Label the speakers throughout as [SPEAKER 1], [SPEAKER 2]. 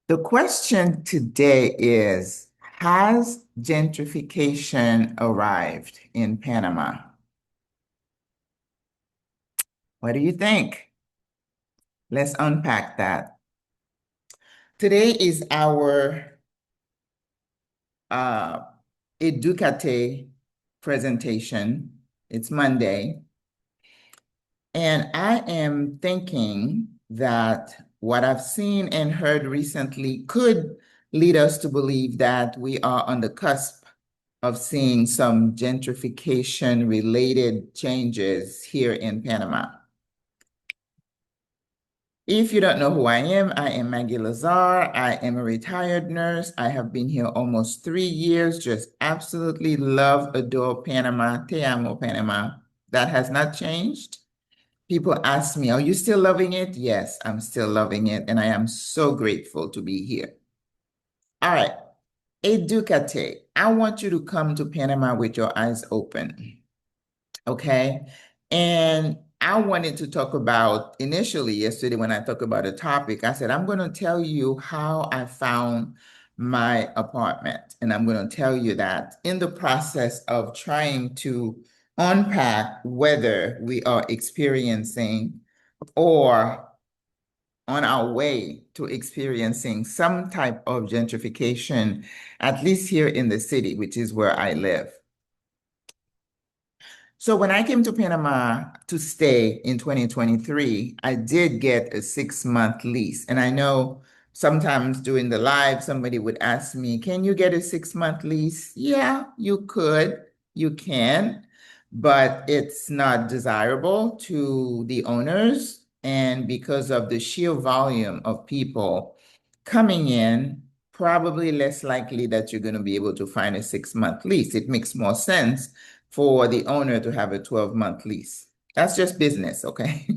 [SPEAKER 1] The question today is, has gentrification arrived in Panama? What do you think? Let's unpack that. Today is our uh, Educate presentation. It's Monday. And I am thinking that what I've seen and heard recently could lead us to believe that we are on the cusp of seeing some gentrification related changes here in Panama. If you don't know who I am Maggie Lazar. I am a retired nurse. I have been here almost 3 years, just absolutely love, adore Panama, te amo Panama. That has not changed. People ask me, are you still loving it? Yes, I'm still loving it, and I am so grateful to be here. All right, Educate. I want you to come to Panama with your eyes open, okay? And I wanted to talk about, initially yesterday when I talked about a topic, I said, I'm going to tell you how I found my apartment. And I'm going to tell you that in the process of trying to unpack whether we are experiencing or on our way to experiencing some type of gentrification, at least here in the city, which is where I live. So when I came to Panama to stay in 2023, I did get a 6-month lease. And I know sometimes during the live, somebody would ask me, can you get a 6-month lease? Yeah, you could, you can, but it's not desirable to the owners. And because of the sheer volume of people coming in, probably less likely that you're going to be able to find a 6-month lease. It makes more sense for the owner to have a 12-month lease. That's just business, okay?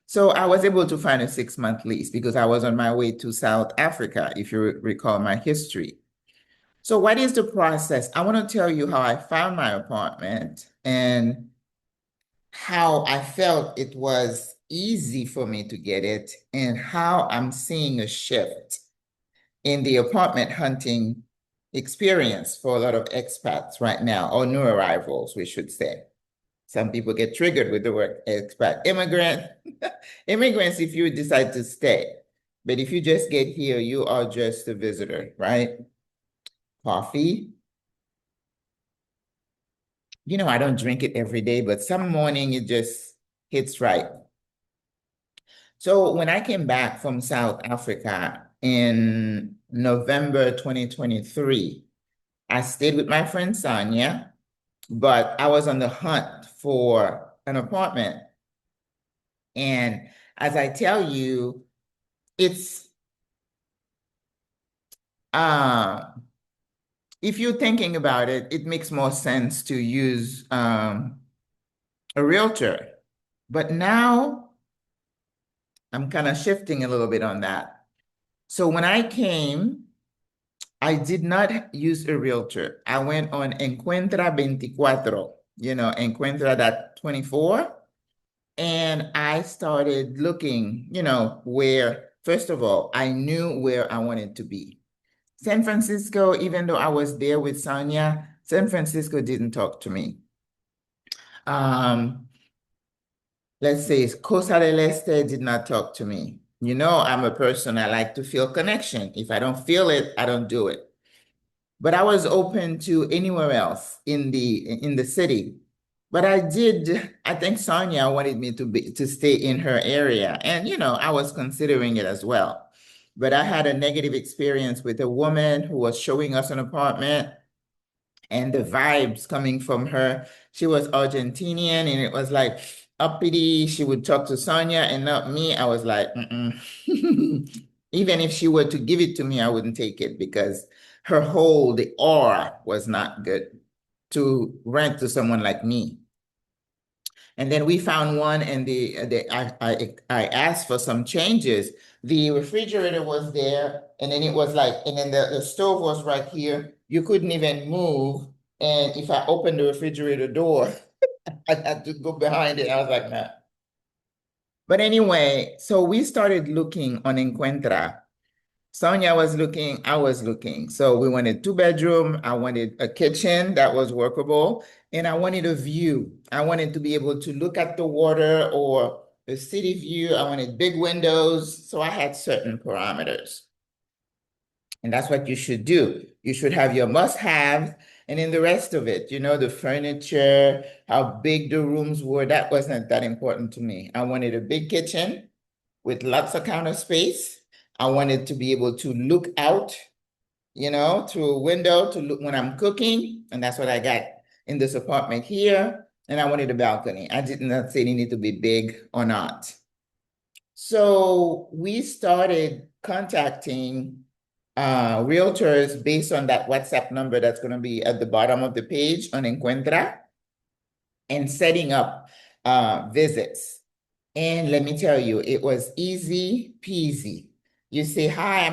[SPEAKER 1] So I was able to find a 6-month lease because I was on my way to South Africa, if you recall my history. So what is the process? I want to tell you how I found my apartment and how I felt it was easy for me to get it and how I'm seeing a shift in the apartment hunting experience for a lot of expats right now, or new arrivals, we should say. Some people get triggered with the word expat. Immigrants, if you decide to stay. But if you just get here, you are just a visitor, right? Coffee. You know, I don't drink it every day, but some morning it just hits right. So when I came back from South Africa in November 2023, I stayed with my friend Sonia, but I was on the hunt for an apartment. And as I tell you, it's uh if you're thinking about it, it makes more sense to use a realtor. But now I'm kind of shifting a little bit on that. So when I came, I did not use a realtor. I went on Encuentra 24, Encuentra that 24. And I started looking, where, first of all, I knew where I wanted to be. San Francisco, even though I was there with Sonia, San Francisco didn't talk to me. Um, let's say Costa del Este did not talk to me. You know, I'm a person, I like to feel connection. If I don't feel it, I don't do it. But I was open to anywhere else in the city. But I think Sonia wanted me to stay in her area. And I was considering it as well. But I had a negative experience with a woman who was showing us an apartment and the vibes coming from her. She was Argentinian and it was like uppity. She would talk to Sonia and not me. I was like, even if she were to give it to me, I wouldn't take it because the aura was not good to rent to someone like me. And then we found one, and I asked for some changes. The refrigerator was there, and then the stove was right here. You couldn't even move. And if I opened the refrigerator door, I had to go behind it. I was like, nah. But anyway, so we started looking on Encuentra. Sonia was looking, I was looking. So we wanted 2 bedroom. I wanted a kitchen that was workable, and I wanted a view. I wanted to be able to look at the water or the city view. I wanted big windows. So I had certain parameters. And that's what you should do. You should have your must-have and then the rest of it, the furniture, how big the rooms were, that wasn't that important to me. I wanted a big kitchen with lots of counter space. I wanted to be able to look out, through a window to look when I'm cooking. And that's what I got in this apartment here. And I wanted a balcony. I did not say it needed to be big or not. So we started contacting realtors based on that WhatsApp number that's going to be at the bottom of the page on Encuentra, and setting up visits. And let me tell you, it was easy peasy. You say, hi,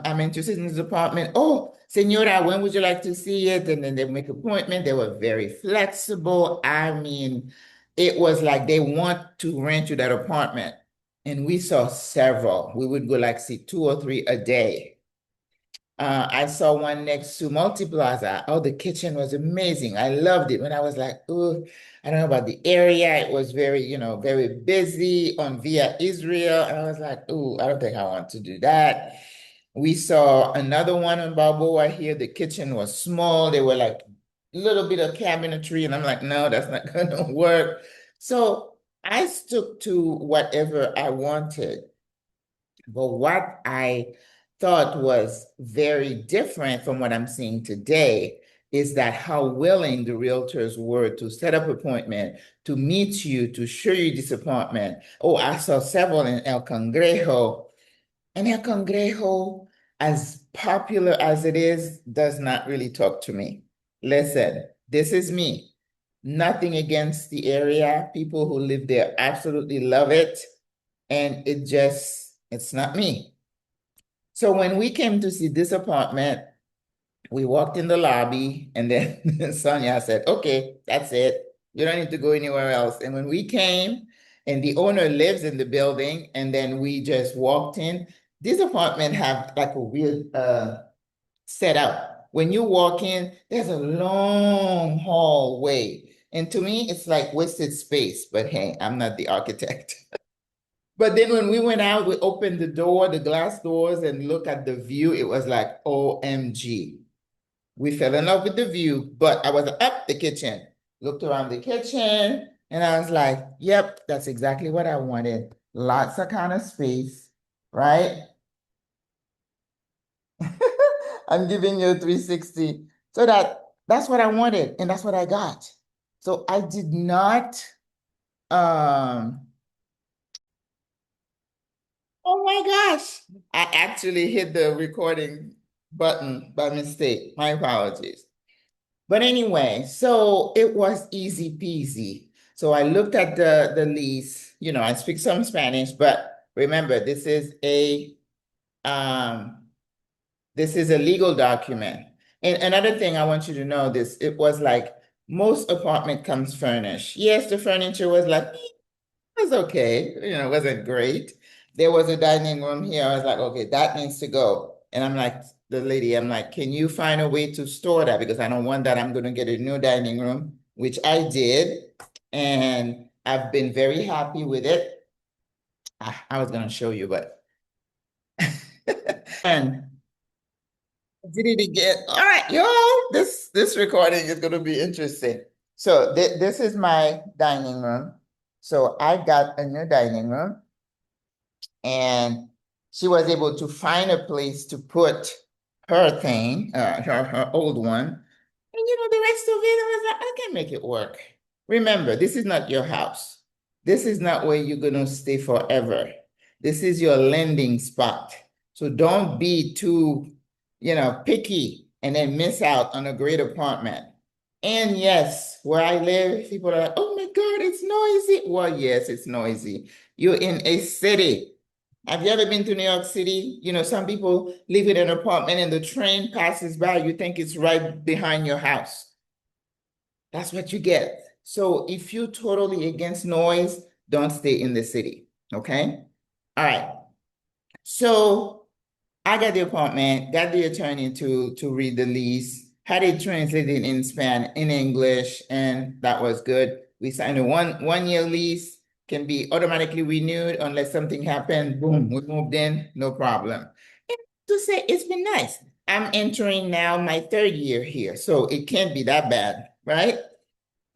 [SPEAKER 1] I'm interested in this apartment. Oh, Senora, when would you like to see it? And then they make an appointment. They were very flexible. I mean, it was like they want to rent you that apartment. And we saw several. We would go like see 2 or 3 a day. I saw one next to Multiplaza. Oh, the kitchen was amazing. I loved it. When I was like, oh, I don't know about the area. It was very, very busy on Via Israel. And I was like, oh, I don't think I want to do that. We saw another one on Balboa here. The kitchen was small. They were like a little bit of cabinetry. And I'm like, no, that's not going to work. So I stuck to whatever I wanted. But what I thought was very different from what I'm seeing today is that how willing the realtors were to set up appointment, to meet you, to show you this apartment. Oh, I saw several in El Cangrejo. And El Cangrejo, as popular as it is, does not really talk to me. Listen, this is me. Nothing against the area. People who live there absolutely love it. And it's not me. So when we came to see this apartment, we walked in the lobby, and then Sonia said, okay, that's it. You don't need to go anywhere else. And when we came, and the owner lives in the building, and then we just walked in, this apartment have like a weird setup. When you walk in, there's a long hallway. And to me, it's like wasted space. But hey, I'm not the architect. But then when we went out, we opened the door, the glass doors, and look at the view. It was like, OMG. We fell in love with the view, but I was up the kitchen, looked around the kitchen, and I was like, yep, that's exactly what I wanted. Lots of kind of space, right? I'm giving you a 360. So that's what I wanted, and that's what I got. So I did not oh my gosh. I actually hit the recording button by mistake. My apologies. But anyway, so it was easy peasy. So I looked at the lease. I speak some Spanish, but remember, um this is a legal document. And another thing I want you to know this, it was like most apartment comes furnished. Yes, the furniture was like was okay. It wasn't great. There was a dining room here. I was like, okay, that needs to go. And I'm like, the lady, I'm like, can you find a way to store that? Because I don't want that. I'm going to get a new dining room, which I did. And I've been very happy with it. I was going to show you, but. And I did it again. All right, y'all. This recording is going to be interesting. So this is my dining room. So I got a new dining room. And she was able to find a place to put her thing, her old one. And the rest of it, I was like, I can make it work. Remember, this is not your house. This is not where you're going to stay forever. This is your landing spot. So don't be too, picky and then miss out on a great apartment. And yes, where I live, people are like, oh my God, it's noisy. Well, yes, it's noisy. You're in a city. Have you ever been to New York City? Some people live in an apartment and the train passes by, you think it's right behind your house. That's what you get. So if you're totally against noise, don't stay in the city, okay? All right. So I got the appointment, got the attorney to read the lease, had it translated in English, and that was good. We signed a one year lease, can be automatically renewed unless something happened. Boom, we moved in, no problem. And to say it's been nice. I'm entering now my third year here, so it can't be that bad, right?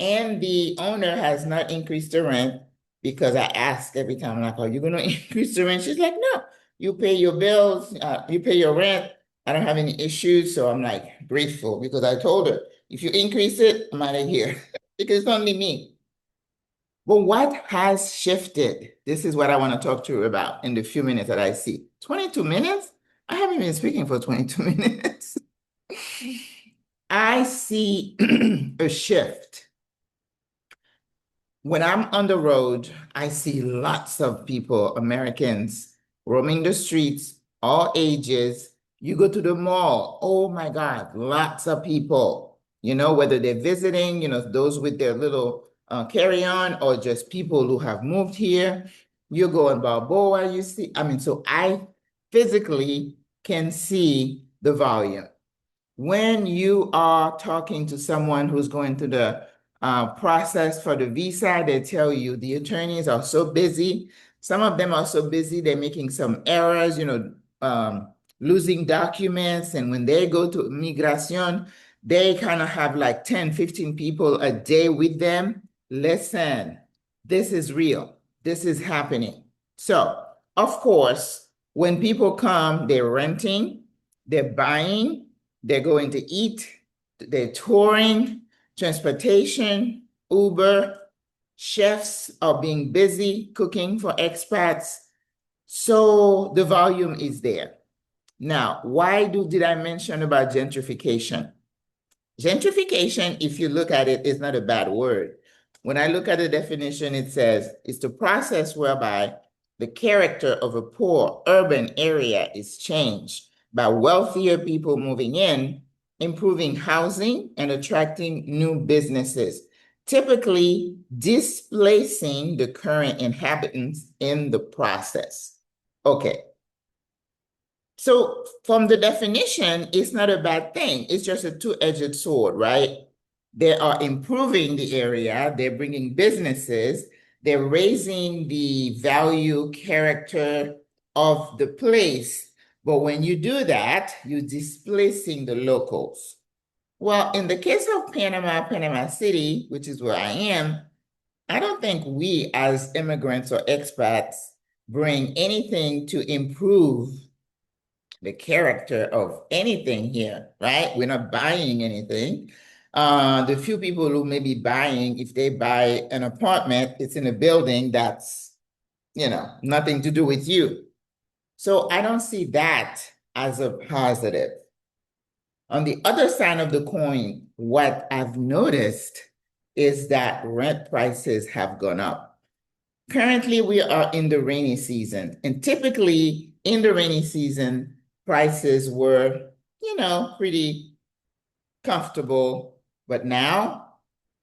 [SPEAKER 1] And the owner has not increased the rent because I ask every time, I'm like, are you going to increase the rent? She's like, no, you pay your bills, you pay your rent. I don't have any issues. So I'm like grateful because I told her, if you increase it, I'm out of here because it's only me. But what has shifted? This is what I want to talk to you about in the few minutes that I see. 22 minutes? I haven't been speaking for 22 minutes. I see a shift. When I'm on the road, I see lots of people, Americans, roaming the streets, all ages. You go to the mall, oh my God, lots of people, whether they're visiting, those with their little carry-on or just people who have moved here. You go in Balboa, you see, so I physically can see the volume. When you are talking to someone who's going through the process for the visa, they tell you the attorneys are so busy. Some of them are so busy, they're making some errors, losing documents. And when they go to immigration, they kind of have like 10, 15 people a day with them. Listen, this is real. This is happening. So, of course, when people come, they're renting, they're buying, they're going to eat, they're touring, transportation, Uber, chefs are being busy cooking for expats. So the volume is there. Now, why did I mention about gentrification? Gentrification, if you look at it, is not a bad word. When I look at the definition, it says it's the process whereby the character of a poor urban area is changed by wealthier people moving in, improving housing, and attracting new businesses, typically displacing the current inhabitants in the process. Okay. So from the definition, it's not a bad thing. It's just a two-edged sword, right? They are improving the area. They're bringing businesses. They're raising the value character of the place. But when you do that, you're displacing the locals. Well, in the case of Panama City, which is where I am, I don't think we as immigrants or expats bring anything to improve the character of anything here, right? We're not buying anything. The few people who may be buying, if they buy an apartment, it's in a building that's, nothing to do with you. So I don't see that as a positive. On the other side of the coin, what I've noticed is that rent prices have gone up. Currently, we are in the rainy season, and typically in the rainy season, prices were, pretty comfortable. But now,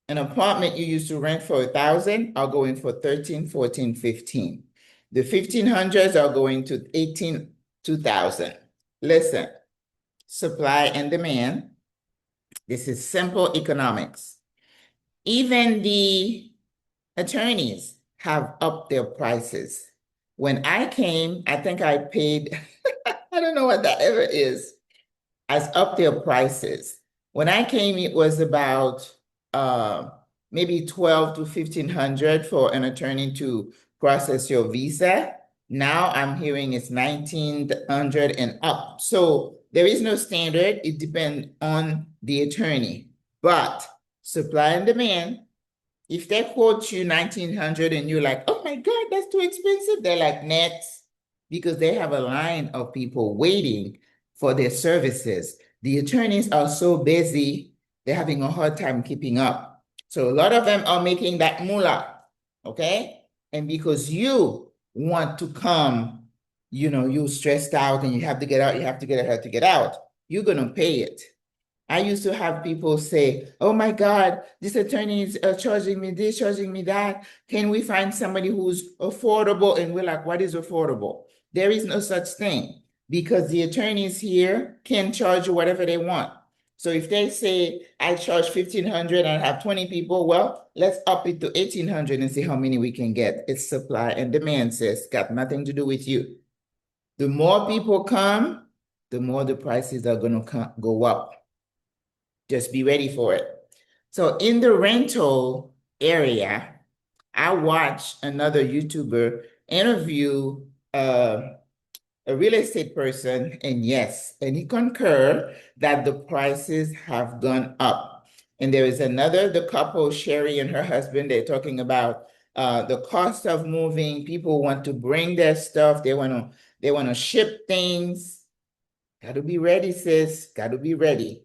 [SPEAKER 1] an apartment you used to rent for 1,000 are going for 13, 14, 15. The 1,500s are going to 18, 2,000. Listen, supply and demand. This is simple economics. Even the attorneys have upped their prices. When I came, I think I paid, I don't know what that ever is, has upped their prices. When I came, it was about maybe 12 to 1,500 for an attorney to process your visa. Now I'm hearing it's 1,900 and up. So there is no standard. It depends on the attorney. But supply and demand, if they quote you 1,900 and you're like, oh my God, that's too expensive, they're like, next, because they have a line of people waiting for their services. The attorneys are so busy, they're having a hard time keeping up. So a lot of them are making that moolah, okay? And because you want to come, you're stressed out and you have to get out, you're gonna pay it. I used to have people say, oh my God, this attorney is charging me this, charging me that. Can we find somebody who's affordable? And we're like, what is affordable? There is no such thing. because the attorneys here can charge you whatever they want. So if they say I charge 1,500 and I have 20 people, well, let's up it to 1,800 and see how many we can get. It's supply and demand, sis. Got nothing to do with you. The more people come, the more the prices are going to go up. Just be ready for it. So in the rental area, I watched another YouTuber interview a real estate person, and yes, and he concurred that the prices have gone up. And there is another, the couple, Sherry and her husband, they're talking about the cost of moving. People want to bring their stuff. They want to ship things. Got to be ready, sis. Got to be ready.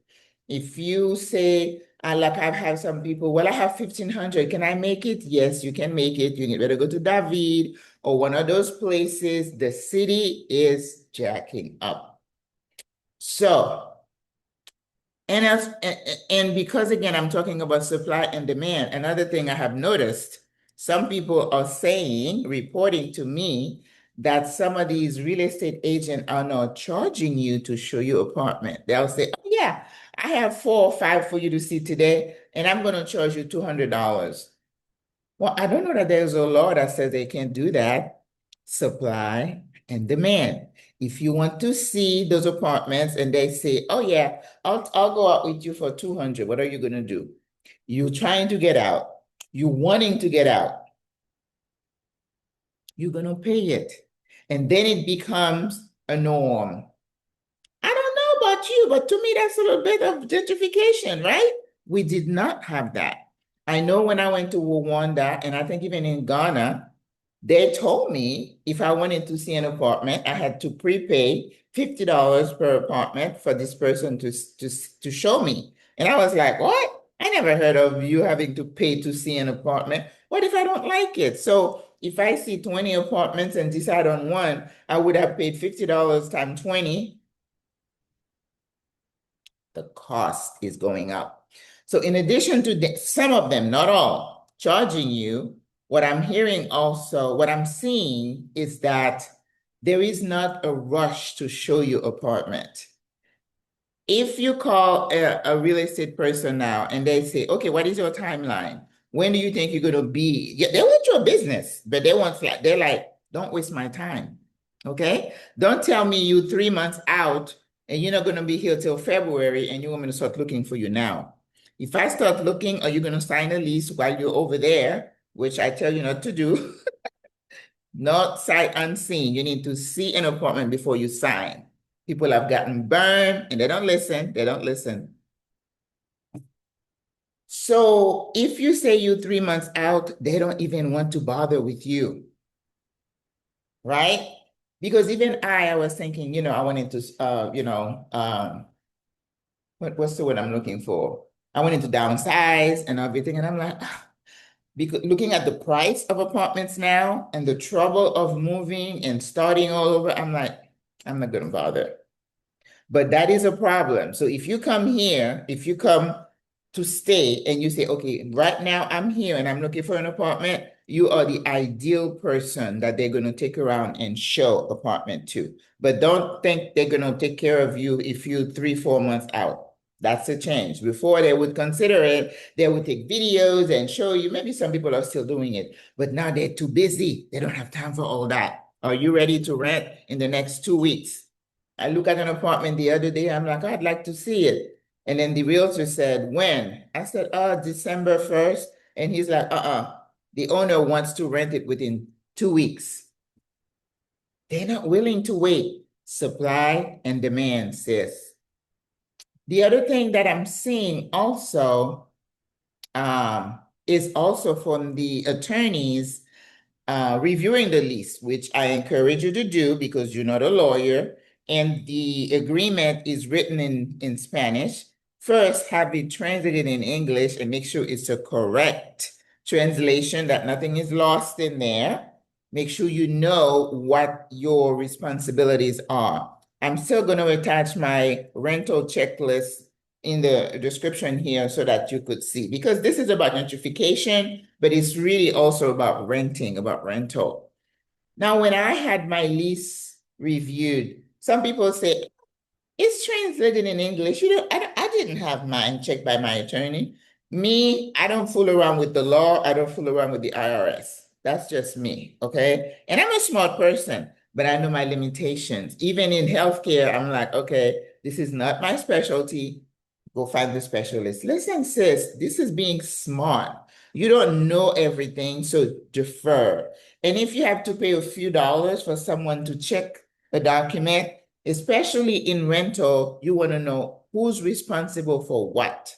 [SPEAKER 1] If you say, like I have some people, well, I have 1,500. Can I make it? Yes, you can make it. You better go to David or one of those places. The city is jacking up. So, and because again, I'm talking about supply and demand, another thing I have noticed, some people are saying, reporting to me, that some of these real estate agents are now charging you to show you apartment. They'll say, oh yeah, I have 4 or 5 for you to see today, and I'm going to charge you $200. Well, I don't know that there's a law that says they can't do that. Supply and demand. If you want to see those apartments and they say, oh yeah, I'll go out with you for 200, what are you going to do? You're trying to get out. You're wanting to get out. You're going to pay it. And then it becomes a norm. I don't know about you, but to me, that's a little bit of gentrification, right? We did not have that. I know when I went to Rwanda, and I think even in Ghana, they told me if I wanted to see an apartment, I had to prepay $50 per apartment for this person to show me. And I was like, what? I never heard of you having to pay to see an apartment. What if I don't like it? So if I see 20 apartments and decide on one, I would have paid $50 times 20. The cost is going up. So in addition to some of them, not all, charging you, what I'm hearing also, what I'm seeing is that there is not a rush to show you apartment. If you call a real estate person now and they say, okay, what is your timeline? When do you think you're going to be? Yeah, they want your business, but they're like, don't waste my time. Okay? Don't tell me you 3 months out and you're not going to be here till February and you want me to start looking for you now. If I start looking, are you going to sign a lease while you're over there, which I tell you not to do? Not sight unseen. You need to see an apartment before you sign. People have gotten burned and they don't listen. They don't listen. So if you say you 3 months out, they don't even want to bother with you, right? Because even I was thinking, I wanted to, what's the word I'm looking for? I wanted to downsize and everything. And I'm like, because looking at the price of apartments now and the trouble of moving and starting all over, I'm like, I'm not going to bother. But that is a problem. So if you come here, if you come to stay and you say, okay, right now I'm here and I'm looking for an apartment, you are the ideal person that they're going to take around and show apartment to. But don't think they're going to take care of you if you're 3, 4 months out. That's a change. Before they would consider it, they would take videos and show you. Maybe some people are still doing it, but now they're too busy. They don't have time for all that. Are you ready to rent in the next 2 weeks? I look at an apartment the other day. I'm like, I'd like to see it. And then the realtor said, when? I said, December 1st. And he's like, the owner wants to rent it within 2 weeks. They're not willing to wait. Supply and demand, sis. The other thing that I'm seeing also is also from the attorneys reviewing the lease, which I encourage you to do because you're not a lawyer and the agreement is written in Spanish. First, have it translated in English and make sure it's a correct translation, that nothing is lost in there. Make sure you know what your responsibilities are. I'm still going to attach my rental checklist in the description here so that you could see, because this is about gentrification, but it's really also about renting, about rental. Now, when I had my lease reviewed, Some people say, it's translated in English. You know, I didn't have mine checked by my attorney. Me, I don't fool around with the law. I don't fool around with the IRS. That's just me, okay? And I'm a smart person, but I know my limitations. Even in healthcare, I'm like, okay, this is not my specialty. Go find the specialist. Listen, sis, this is being smart. You don't know everything, so defer. And if you have to pay a few dollars for someone to check a document, especially in rental, you want to know who's responsible for what.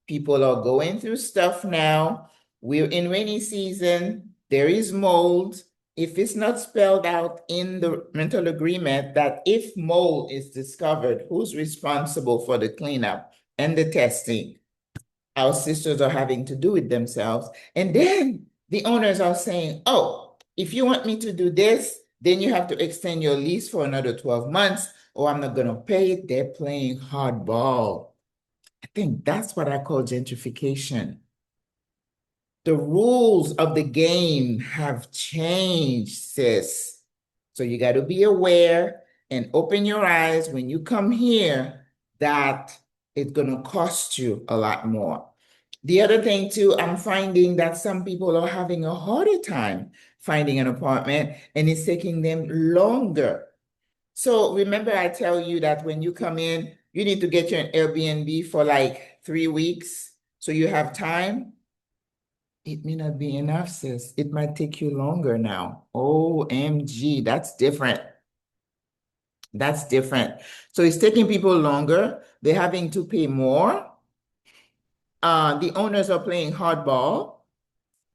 [SPEAKER 1] People are going through stuff now. We're in rainy season. There is mold. If it's not spelled out in the rental agreement that if mold is discovered, who's responsible for the cleanup and the testing? Our sisters are having to do it themselves. And then the owners are saying, oh, if you want me to do this, then you have to extend your lease for another 12 months, or I'm not going to pay it. They're playing hardball. I think that's what I call gentrification. The rules of the game have changed, sis. So you got to be aware and open your eyes when you come here that it's going to cost you a lot more. The other thing too, I'm finding that some people are having a harder time finding an apartment and it's taking them longer. So remember I tell you that when you come in, you need to get you an Airbnb for like 3 weeks so you have time. It may not be enough, sis. It might take you longer now. OMG, that's different. That's different. So it's taking people longer. They're having to pay more. The owners are playing hardball.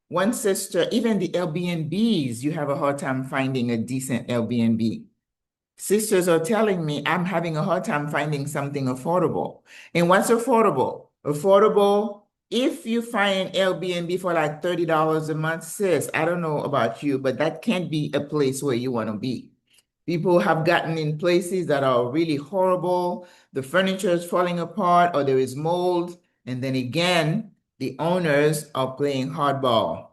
[SPEAKER 1] One sister, even the Airbnbs, you have a hard time finding a decent Airbnb. Sisters are telling me I'm having a hard time finding something affordable. And what's affordable? Affordable, if you find Airbnb for like $30 a month, sis, I don't know about you, but that can't be a place where you want to be. People have gotten in places that are really horrible. The furniture is falling apart or there is mold. And then again, the owners are playing hardball.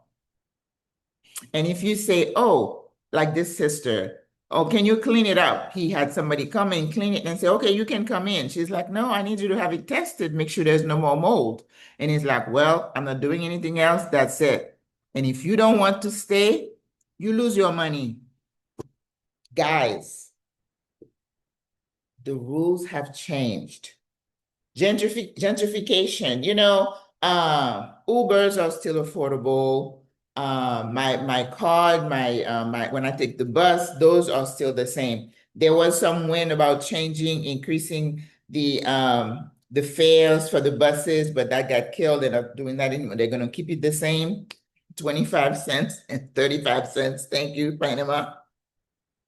[SPEAKER 1] And if you say, oh, like this sister, oh, can you clean it up? He had somebody come and clean it and say, okay, you can come in. She's like, no, I need you to have it tested, make sure there's no more mold. And he's like, well, I'm not doing anything else. That's it. And if you don't want to stay, you lose your money. Guys, the rules have changed. Gentrification, Ubers are still affordable. My card, my when I take the bus, those are still the same. There was some win about increasing the fares for the buses, but that got killed. They're not doing that anymore. They're gonna keep it the same, 25 cents and 35 cents. Thank you, Panama.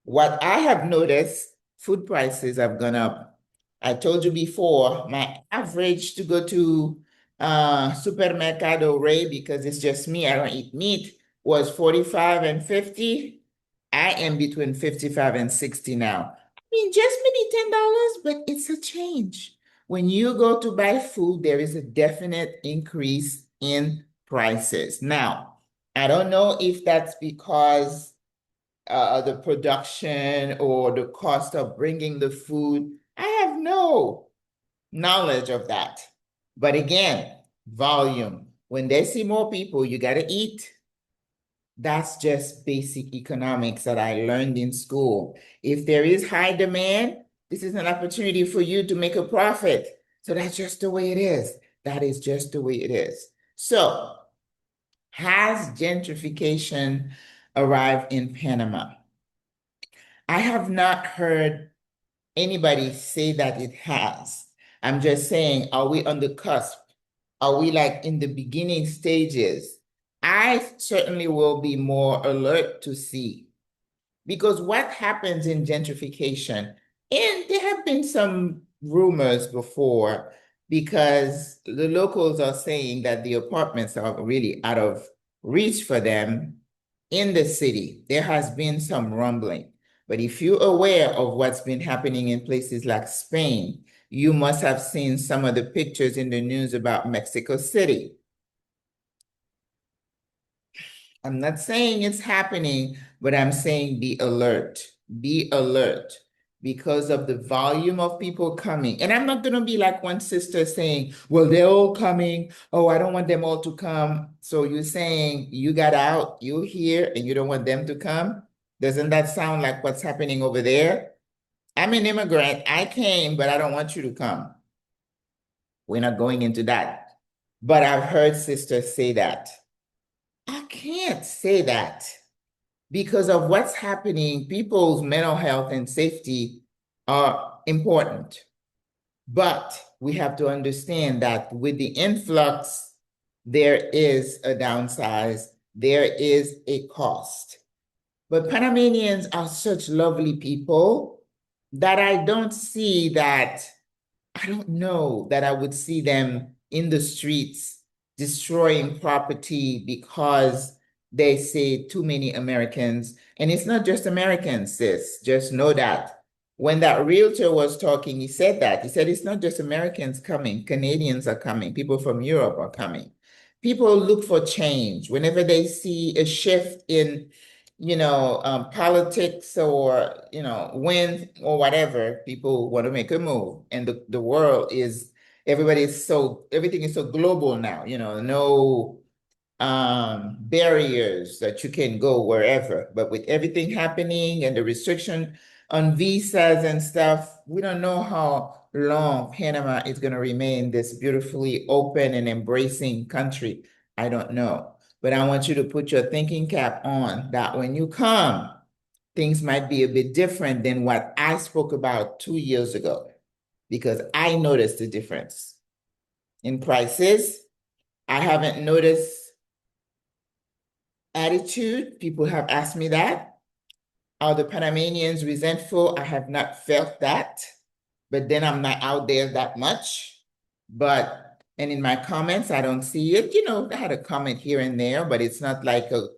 [SPEAKER 1] What I have noticed, food prices have gone up. I told you before, my average to go to Supermercado Ray, because it's just me, I don't eat meat, was 45 and 50. I am between 55 and 60 now. I mean, just maybe $10, but it's a change. When you go to buy food, there is a definite increase in prices. Now, I don't know if that's because the production or the cost of bringing the food. I have no knowledge of that. But again, volume. When they see more people, you got to eat. That's just basic economics that I learned in school. If there is high demand, this is an opportunity for you to make a profit. So that's just the way it is. That is just the way it is. So, has gentrification arrived in Panama? I have not heard anybody say that it has. I'm just saying, are we on the cusp? Are we like in the beginning stages? I certainly will be more alert to see. Because what happens in gentrification, and there have been some rumors before, because the locals are saying that the apartments are really out of reach for them in the city. There has been some rumbling. But if you're aware of what's been happening in places like Spain, you must have seen some of the pictures in the news about Mexico City. I'm not saying it's happening, but I'm saying be alert. Be alert. because of the volume of people coming. And I'm not going to be like one sister saying, well, they're all coming. Oh, I don't want them all to come. So you're saying you got out, you're here, and you don't want them to come? Doesn't that sound like what's happening over there? I'm an immigrant. I came, but I don't want you to come. We're not going into that. But I've heard sisters say that. I can't say that because of what's happening. People's mental health and safety are important. But we have to understand that with the influx, there is a downsize, there is a cost. But Panamanians are such lovely people that I don't see that, I don't know that I would see them in the streets destroying property because they say too many Americans. And it's not just Americans, sis. Just know that. When that realtor was talking, he said that. He said it's not just Americans coming, Canadians are coming, people from Europe are coming. People look for change. Whenever they see a shift in politics or, wind or whatever, people want to make a move. And the world is, everything is so global now, no barriers that you can go wherever. But with everything happening and the restriction on visas and stuff, we don't know how long Panama is going to remain this beautifully open and embracing country. I don't know. But I want you to put your thinking cap on that when you come, things might be a bit different than what I spoke about 2 years ago, because I noticed the difference in prices. I haven't noticed attitude. People have asked me that. Are the Panamanians resentful? I have not felt that, but then I'm not out there that much. And in my comments, I don't see it. I had a comment here and there, but it's not like a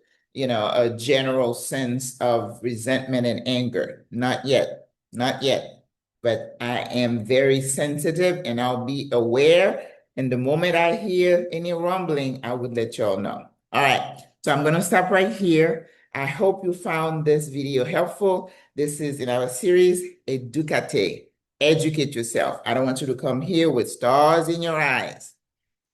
[SPEAKER 1] general sense of resentment and anger. Not yet, not yet. But I am very sensitive and I'll be aware. And the moment I hear any rumbling, I would let y'all know. All right, so I'm gonna stop right here. I hope you found this video helpful. This is in our series, Educate. Educate yourself. I don't want you to come here with stars in your eyes.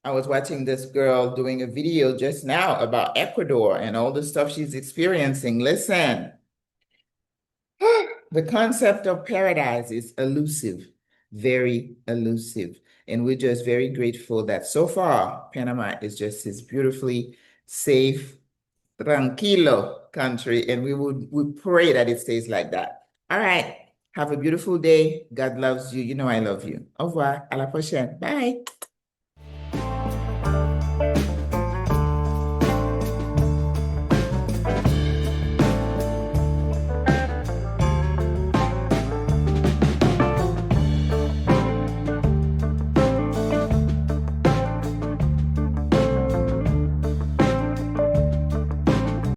[SPEAKER 1] I was watching this girl doing a video just now about Ecuador and all the stuff she's experiencing. Listen, the concept of paradise is elusive, very elusive. And we're just very grateful that so far, Panama is just this beautifully safe, tranquilo country. And we pray that it stays like that. All right. Have a beautiful day. God loves you. You know I love you. Au revoir. À la prochaine. Bye.